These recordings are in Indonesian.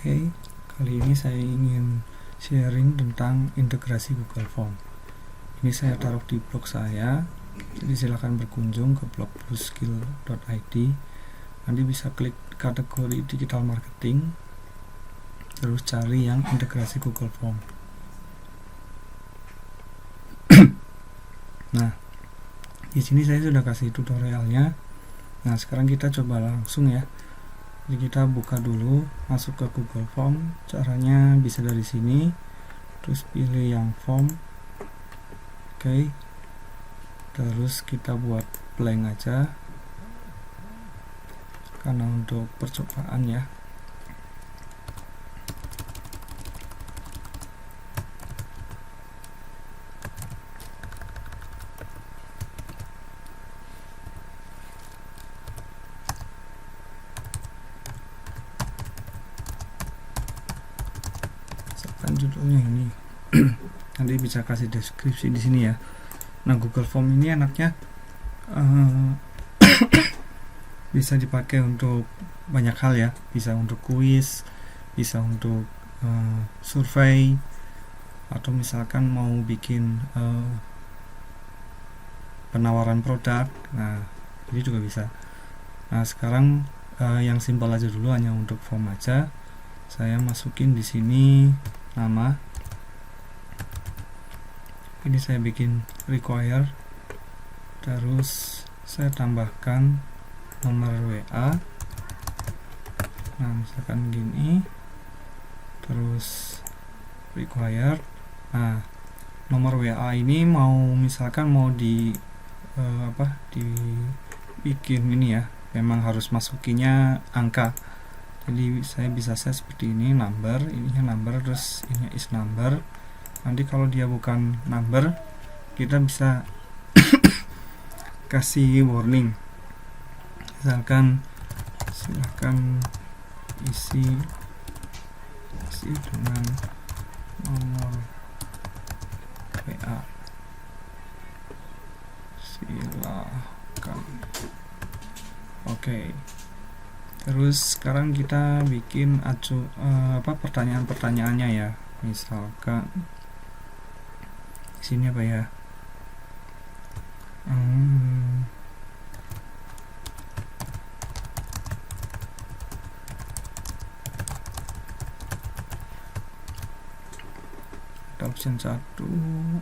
Oke, kali ini saya ingin sharing tentang integrasi Google Form. Ini saya taruh di blog saya, jadi silahkan berkunjung ke blog blueskill.id. Nanti bisa klik kategori digital marketing, terus cari yang integrasi Google Form. Nah, di sini saya sudah kasih tutorialnya. Nah, sekarang kita coba langsung ya. Jadi kita buka dulu, masuk ke Google Form. Caranya bisa dari sini, terus pilih yang form. Oke, terus kita buat blank aja karena untuk percobaan ya. Kan judulnya ini nanti bisa kasih deskripsi di sini ya. Nah, Google Form ini enaknya bisa dipakai untuk banyak hal ya, bisa untuk kuis, bisa untuk survei, atau misalkan mau bikin penawaran produk. Nah, ini juga bisa. Nah, sekarang yang simpel aja dulu, hanya untuk form aja. Saya masukin di sini nama. Ini saya bikin require, terus saya tambahkan nomor WA. Nah, misalkan gini, terus require. Nah, nomor WA ini misalkan mau dibikin ini ya, memang harus masukinya angka. Jadi saya bisa set seperti ini, number, ininya number, terus ini is number. Nanti kalau dia bukan number, kita bisa kasih warning. Misalkan silahkan isi dengan nomor WA. Silakan. Oke. Terus sekarang kita bikin pertanyaan-pertanyaannya ya. Misalkan di sini apa ya? Ada option 1,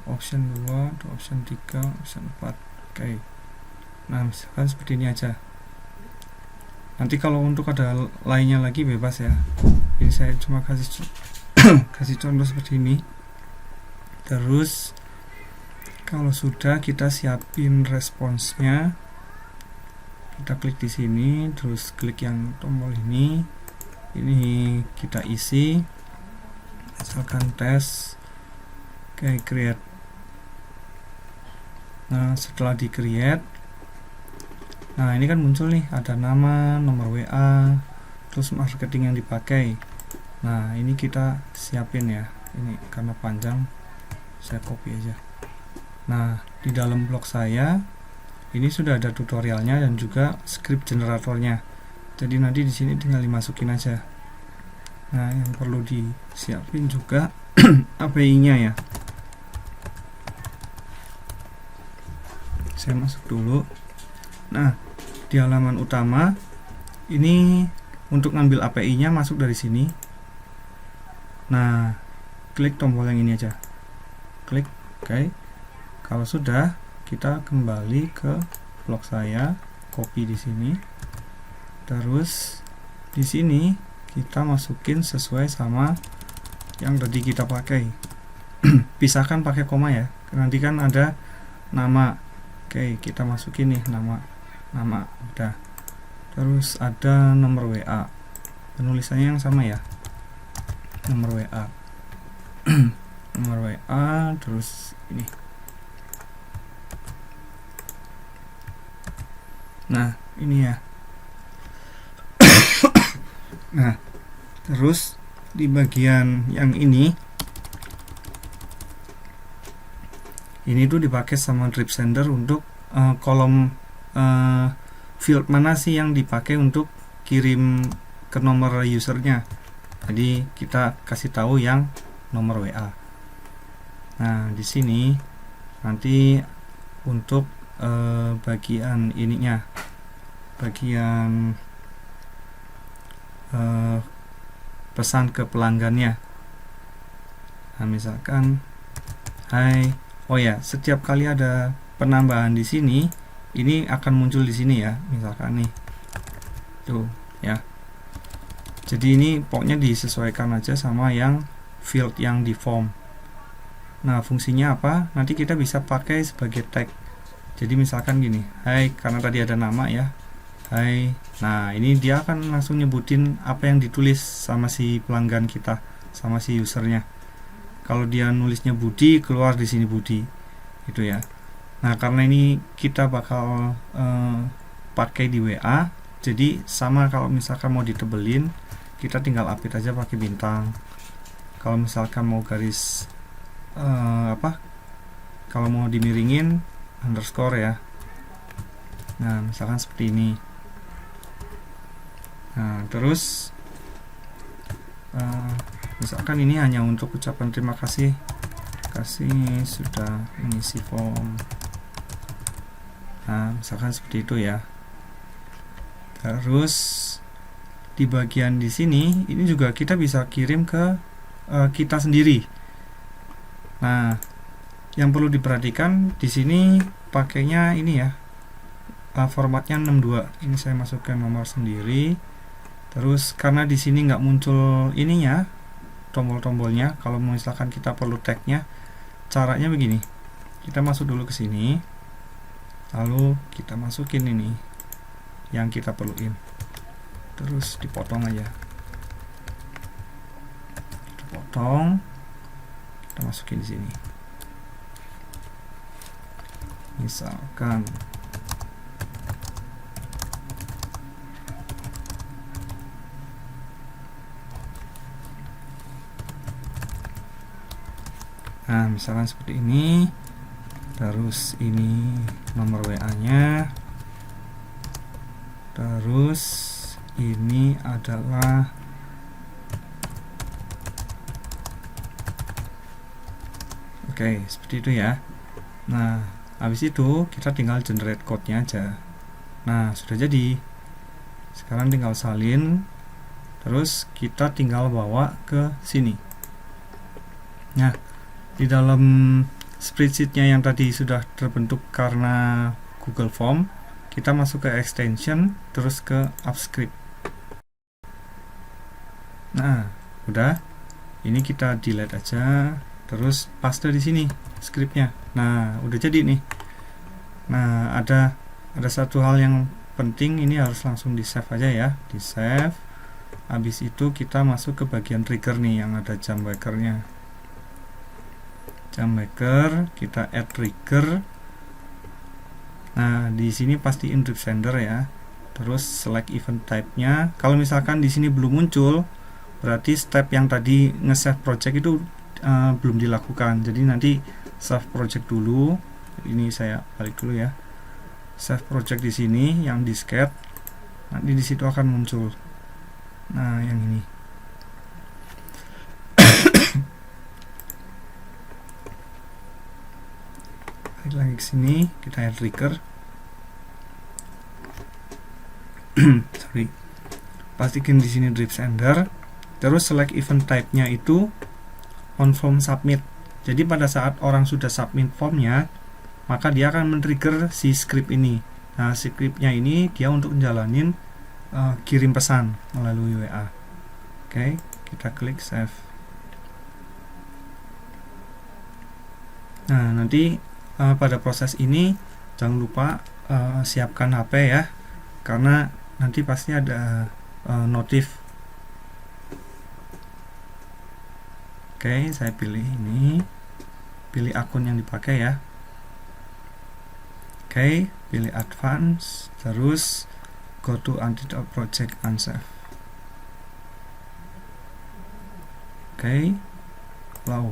option 2, option 3, option 4. Oke. Nah, misalkan seperti ini aja. Nanti kalau untuk ada lainnya lagi bebas ya. Ini saya cuma kasih contoh seperti ini. Terus kalau sudah, kita siapin responsnya. Kita klik di sini, terus klik yang tombol ini. Ini kita isi. Misalkan tes. Oke, create. Nah, setelah di create, nah ini kan muncul nih, ada nama, nomor WA, terus marketing yang dipakai. Nah, ini kita siapin ya. Ini karena panjang, saya copy aja. Nah, di dalam blog saya ini sudah ada tutorialnya dan juga script generatornya. Jadi nanti di sini tinggal dimasukin aja. Nah, yang perlu disiapin juga API-nya ya. Saya masuk dulu. Nah, di halaman utama ini untuk ngambil API-nya masuk dari sini. Nah, klik tombol yang ini aja. Klik, oke. Kalau sudah, kita kembali ke blog saya, copy di sini. Terus di sini kita masukin sesuai sama yang tadi kita pakai. Pisahkan pakai koma ya. Nanti kan ada nama. Oke, kita masukin nih nama udah. Terus ada nomor WA, penulisannya yang sama ya, nomor WA. Nomor WA, terus ini. Nah, ini ya. Nah, terus di bagian yang ini tuh dipakai sama drip sender untuk kolom field mana sih yang dipakai untuk kirim ke nomor usernya. Jadi kita kasih tahu yang nomor WA. Nah, di sini nanti untuk bagian ininya, bagian pesan ke pelanggannya. Nah, misalkan hai, oh ya, setiap kali ada penambahan di sini, ini akan muncul di sini ya, misalkan nih, tuh ya. Jadi ini pokoknya disesuaikan aja sama yang field yang di form. Nah, fungsinya apa? Nanti kita bisa pakai sebagai tag. Jadi misalkan gini, hai, karena tadi ada nama ya, hai. Nah, ini dia akan langsung nyebutin apa yang ditulis sama si pelanggan kita, sama si usernya. Kalau dia nulisnya Budi, keluar di sini Budi, gitu ya. Nah, karena ini kita bakal pakai di WA, jadi sama kalau misalkan mau ditebelin, kita tinggal update aja pakai bintang. Kalau misalkan mau garis kalau mau dimiringin, underscore ya. Nah, misalkan seperti ini. Nah, terus misalkan ini hanya untuk ucapan terima kasih sudah mengisi form. Nah, misalkan seperti itu ya. Terus di bagian di sini ini juga kita bisa kirim ke kita sendiri. Nah, yang perlu diperhatikan di sini pakainya ini ya, formatnya 62. Ini saya masukkan nomor sendiri. Terus karena di sini nggak muncul ininya, tombol-tombolnya, kalau misalkan kita perlu tagnya, caranya begini. Kita masuk dulu ke sini, lalu kita masukin ini yang kita perluin, terus dipotong aja, dipotong, kita masukin di sini. Misalkan nah, misalkan seperti ini. Terus ini nomor WA-nya. Terus ini adalah oke, seperti itu ya. Nah, habis itu kita tinggal generate code-nya aja. Nah, sudah jadi. Sekarang tinggal salin. Terus kita tinggal bawa ke sini. Nah, di dalam spreadsheet-nya yang tadi sudah terbentuk karena Google Form, kita masuk ke extension, terus ke AppScript. Nah, udah. Ini kita delete aja, terus paste di sini scriptnya. Nah, udah jadi nih. Nah, ada satu hal yang penting, ini harus langsung di save aja ya, di save. Habis itu kita masuk ke bagian trigger nih yang ada jam waker-nya. Jam waker, kita add trigger. Nah, di sini pasti in drip sender ya. Terus select event type-nya. Kalau misalkan di sini belum muncul, berarti step yang tadi nge-save project itu belum dilakukan. Jadi nanti save project dulu. Ini saya balik dulu ya. Save project di sini yang disket. Nanti di situ akan muncul. Nah, yang ini. Lagi ke sini, kita add trigger. Sorry. Pastikan di sini drip sender. Terus select event type-nya itu on form submit. Jadi pada saat orang sudah submit formnya, maka dia akan men-trigger si script ini. Nah, scriptnya ini dia untuk menjalanin kirim pesan melalui WA. Oke, kita klik save. Nah, nanti pada proses ini jangan lupa siapkan HP ya, karena nanti pasti ada notif. Oke, saya pilih ini, pilih akun yang dipakai ya. Oke, pilih advance, terus go to antidote project unsave. Oke, wow.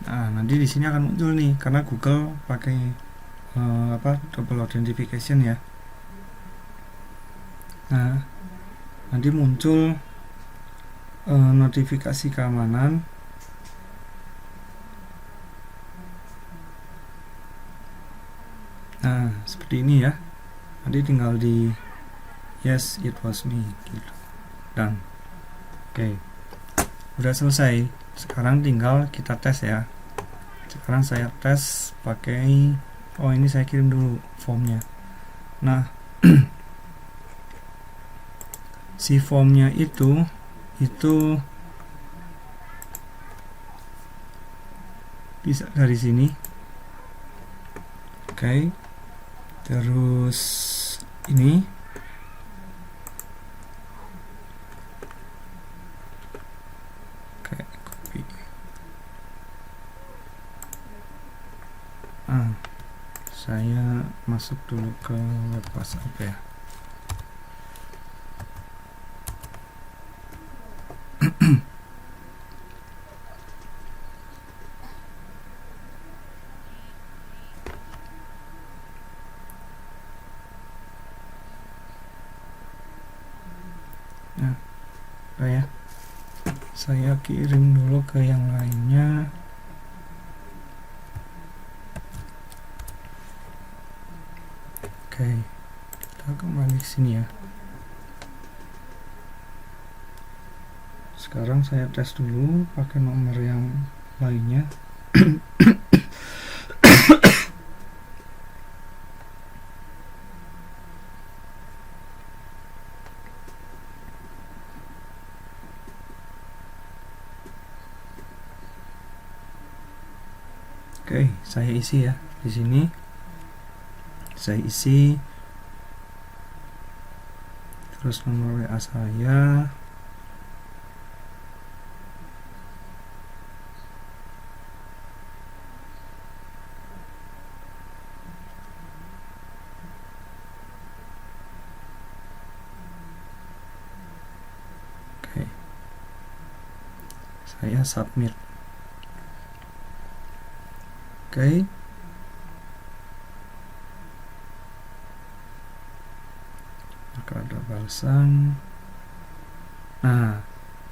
Nah, nanti di sini akan muncul nih, karena Google pakai double authentication ya. Nah, nanti muncul notifikasi keamanan. Nah, seperti ini ya. Nanti tinggal di yes it was me gitu. Dan oke. Udah selesai. Sekarang tinggal kita tes ya. Sekarang saya tes pakai ini saya kirim dulu formnya. Nah, si formnya itu bisa dari sini. Oke. Terus ini copy. Saya masuk dulu ke web WhatsApp ya. Nah, ya. Saya kirim dulu ke yang lainnya. Oke, kita kembali ke sini ya. Sekarang saya tes dulu pakai nomor yang lainnya. Oke, saya isi ya di sini. Saya isi terus nomor WA saya. Oke, saya submit. Oke, maka ada balasan. Nah,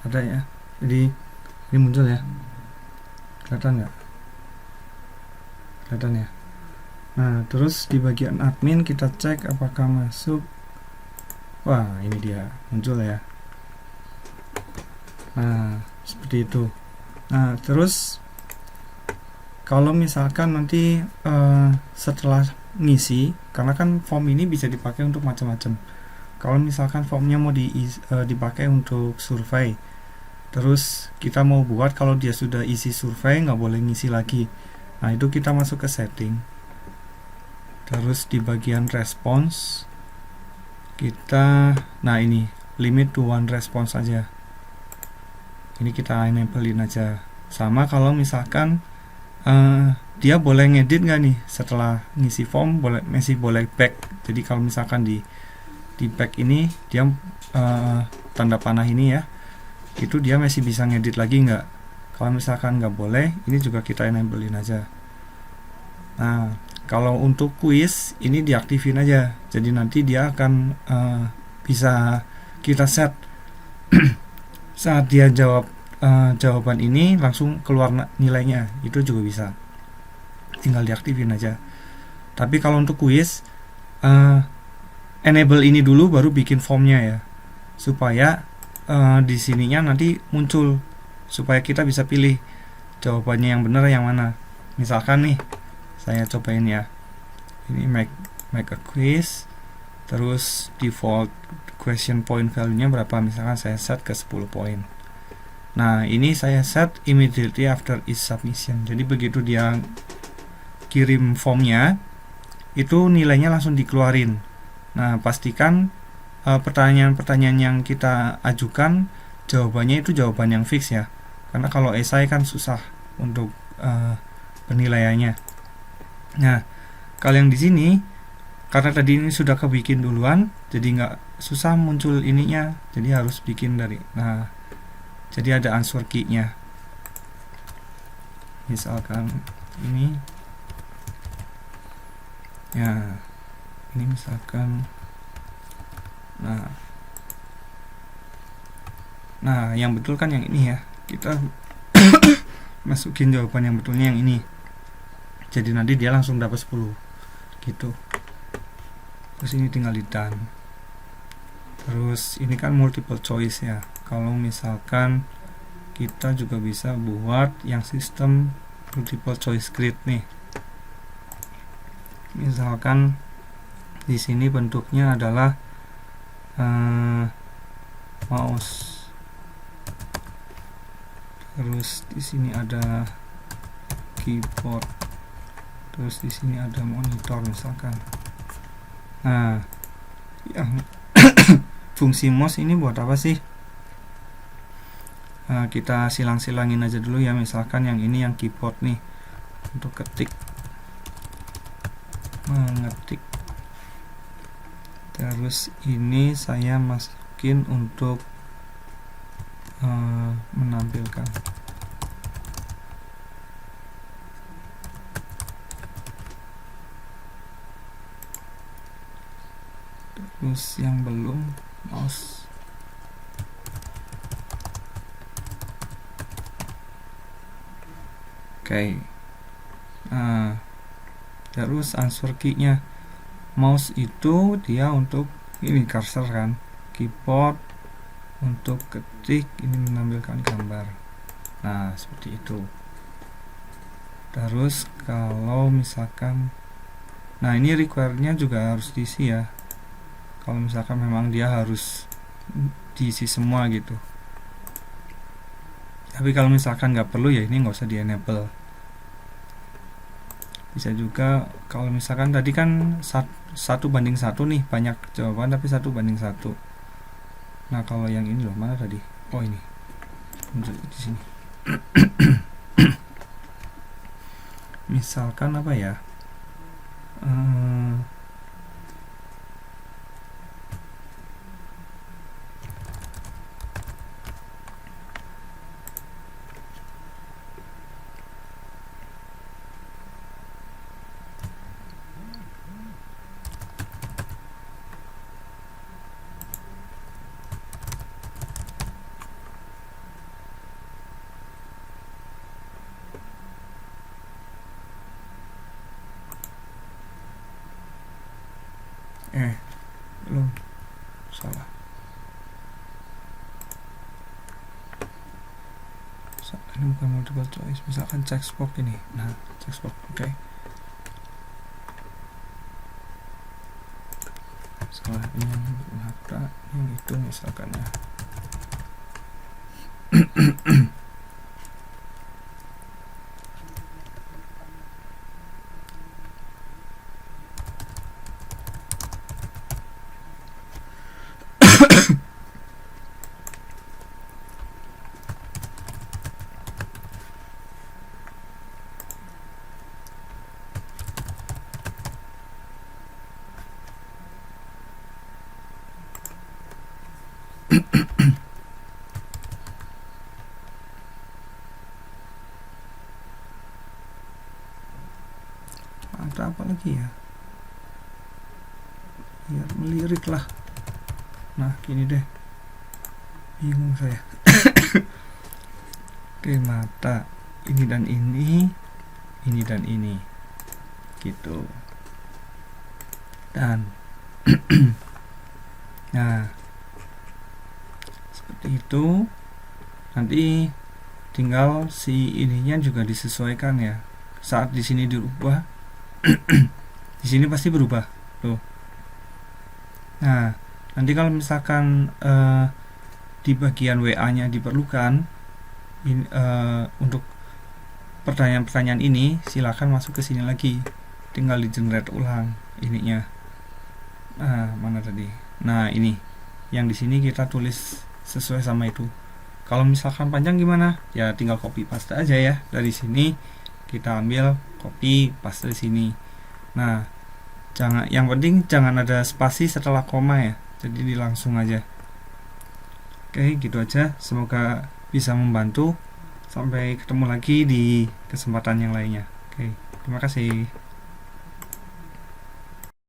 ada ya. Jadi ini muncul ya. Kelihatan nggak? Kelihatan ya. Nah, terus di bagian admin kita cek apakah masuk. Wah, ini dia muncul ya. Nah, seperti itu. Nah, terus kalau misalkan nanti setelah ngisi, karena kan form ini bisa dipakai untuk macam-macam. Kalau misalkan formnya mau dipakai untuk survei, terus kita mau buat kalau dia sudah isi survei nggak boleh ngisi lagi. Nah, itu kita masuk ke setting. Terus di bagian response kita, nah ini limit to one response aja. Ini kita enablein aja. Sama kalau misalkan dia boleh ngedit nggak nih setelah ngisi form, masih boleh back. Jadi kalau misalkan di back ini dia tanda panah ini ya, itu dia masih bisa ngedit lagi nggak. Kalau misalkan nggak boleh, ini juga kita enablein aja. Nah, kalau untuk quiz ini diaktifin aja. Jadi nanti dia akan bisa kita set saat dia jawab jawaban ini langsung keluar nilainya, itu juga bisa, tinggal diaktifin aja. Tapi kalau untuk quiz enable ini dulu baru bikin formnya ya, supaya di sininya nanti muncul, supaya kita bisa pilih jawabannya yang benar yang mana. Misalkan nih saya cobain ya, ini make a quiz, terus default question point value nya berapa, misalkan saya set ke 10 poin. Nah, ini saya set immediately after each submission. Jadi begitu dia kirim formnya, itu nilainya langsung dikeluarin. Nah, pastikan pertanyaan-pertanyaan yang kita ajukan jawabannya itu jawaban yang fix ya. Karena kalau esai kan susah untuk penilaiannya. Nah, kalau yang di sini karena tadi ini sudah kebikin duluan, jadi nggak susah muncul ininya. Jadi harus bikin dari. Nah, jadi ada answer key-nya. Misalkan ini. Ya, ini misalkan. Nah, Nah, yang betul kan yang ini ya, kita masukin jawaban yang betulnya yang ini, jadi nanti dia langsung dapat 10 gitu. Terus ini tinggal di done. Terus ini kan multiple choice ya, kalau misalkan kita juga bisa buat yang sistem multiple choice grid nih. Misalkan di sini bentuknya adalah mouse, terus di sini ada keyboard, terus di sini ada monitor misalkan. Nah, yang fungsi mouse ini buat apa sih? Kita silang-silangin aja dulu ya. Misalkan yang ini yang keyboard nih, untuk ketik, mengetik. Terus ini saya masukin untuk menampilkan. Terus yang belum, mouse. Oke. Terus answer key-nya. Mouse itu dia untuk ini cursor kan, keyboard untuk ketik, ini menampilkan gambar. Nah, seperti itu. Terus kalau misalkan, nah ini require-nya juga harus diisi ya. Kalau misalkan memang dia harus diisi semua gitu. Tapi kalau misalkan nggak perlu ya ini nggak usah di enable. Bisa juga kalau misalkan tadi kan 1:1 nih, banyak jawaban tapi 1:1. Nah, kalau yang ini loh, mana tadi? Oh, ini. Di sini. Misalkan apa ya? Belum, salah. Ini bukan multiple choice, misalkan checkbox ini. Nah, checkbox, oke. Salah ini mata, yang itu misalkan ya. Ada apa lagi ya? Biar melirik lah. Nah, gini deh, bingung saya. Oke, mata ini dan ini dan ini gitu. Dan nah, seperti itu. Nanti tinggal si ininya juga disesuaikan ya. Saat di sini dirubah, di sini pasti berubah tuh. Nah, nanti kalau misalkan di bagian WA-nya diperlukan untuk pertanyaan-pertanyaan ini, silakan masuk ke sini lagi, tinggal di generate ulang ininya. Nah, mana tadi? Nah, ini yang di sini kita tulis sesuai sama itu. Kalau misalkan panjang gimana? Ya tinggal copy paste aja ya, dari sini kita ambil, copy paste di sini. Nah, yang penting jangan ada spasi setelah koma ya, jadi langsung aja. Oke, gitu aja. Semoga bisa membantu. Sampai ketemu lagi di kesempatan yang lainnya. Oke, terima kasih.